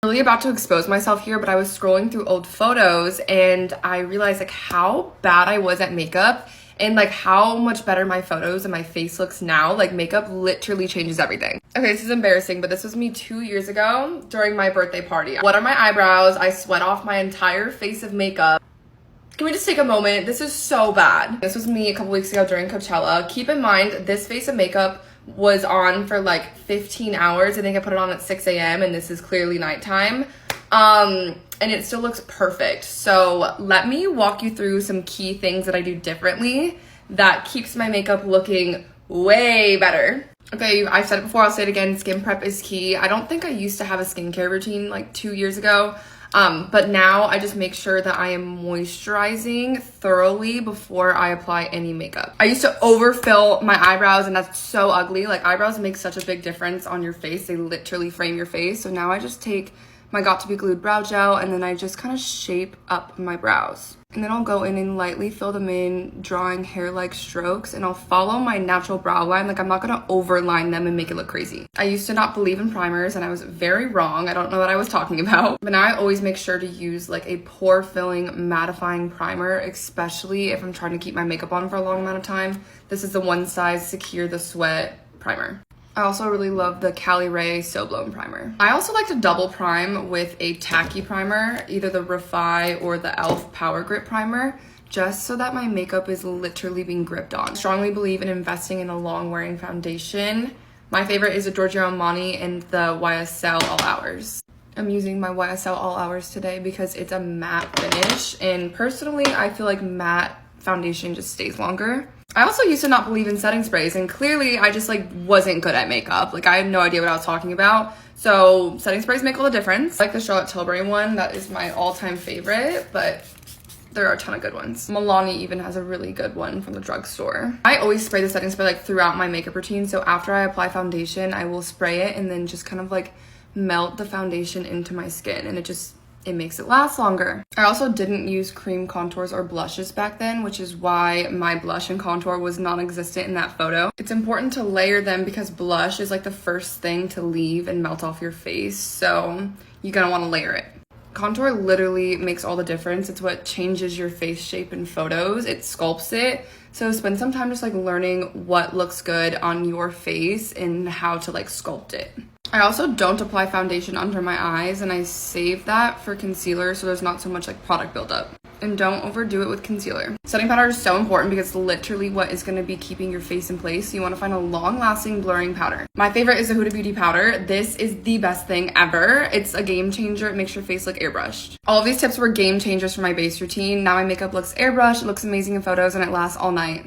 Really about to expose myself here, but I was scrolling through old photos and I realized like how bad I was at makeup and like how much better my photos and my face looks now. Like makeup literally changes everything. Okay, this is embarrassing, but this was me 2 years ago during my birthday party. What are my eyebrows? I sweat off my entire face of makeup. Can we just take a moment? This is so bad. This was me a couple weeks ago during Coachella. Keep in mind, this face of makeup was on for like 15 hours. I think I put it on at 6 a.m. and this is clearly nighttime. And it still looks perfect. So let me walk you through some key things that I do differently that keeps my makeup looking way better. Okay, I said it before, I'll say it again, skin prep is key. I don't think I used to have a skincare routine like 2 years ago. But now I just make sure that I am moisturizing thoroughly before I apply any makeup. I used to overfill my eyebrows and that's so ugly. Like eyebrows make such a big difference on your face. They literally frame your face. So now I just take my Got To Be Glued brow gel and then I just kind of shape up my brows. And then I'll go in and lightly fill them in, drawing hair-like strokes, and I'll follow my natural brow line. Like I'm not gonna overline them and make it look crazy. I used to not believe in primers and I was very wrong. I don't know what I was talking about. But now I always make sure to use like a pore-filling mattifying primer, especially if I'm trying to keep my makeup on for a long amount of time. This is the One Size Secure the Sweat primer. I also really love the Cali Ray So Blown primer. I also like to double prime with a tacky primer, either the Refi or the e.l.f. Power Grip primer, just so that my makeup is literally being gripped on. I strongly believe in investing in a long wearing foundation. My favorite is the Giorgio Armani and the YSL All Hours. I'm using my YSL All Hours today because it's a matte finish, and personally I feel like matte foundation just stays longer. I also used to not believe in setting sprays, and clearly I just like wasn't good at makeup. Like I had no idea what I was talking about. So setting sprays make all the difference. I like the Charlotte Tilbury one. That is my all-time favorite, but there are a ton of good ones. Milani even has a really good one from the drugstore. I always spray the setting spray like throughout my makeup routine. So after I apply foundation, I will spray it and then just kind of like melt the foundation into my skin, and it makes it last longer. I also didn't use cream contours or blushes back then, which is why my blush and contour was non-existent in that photo. It's important to layer them because blush is like the first thing to leave and melt off your face, so you're gonna wanna layer it. Contour literally makes all the difference. It's what changes your face shape in photos. It sculpts it. So spend some time just like learning what looks good on your face and how to like sculpt it. I also don't apply foundation under my eyes, and I save that for concealer so there's not so much like product buildup. And don't overdo it with concealer. Setting powder is so important because it's literally what is going to be keeping your face in place. So you want to find a long-lasting blurring powder. My favorite is the Huda Beauty powder. This is the best thing ever. It's a game changer. It makes your face look airbrushed. All of these tips were game changers for my base routine. Now my makeup looks airbrushed, it looks amazing in photos, and it lasts all night.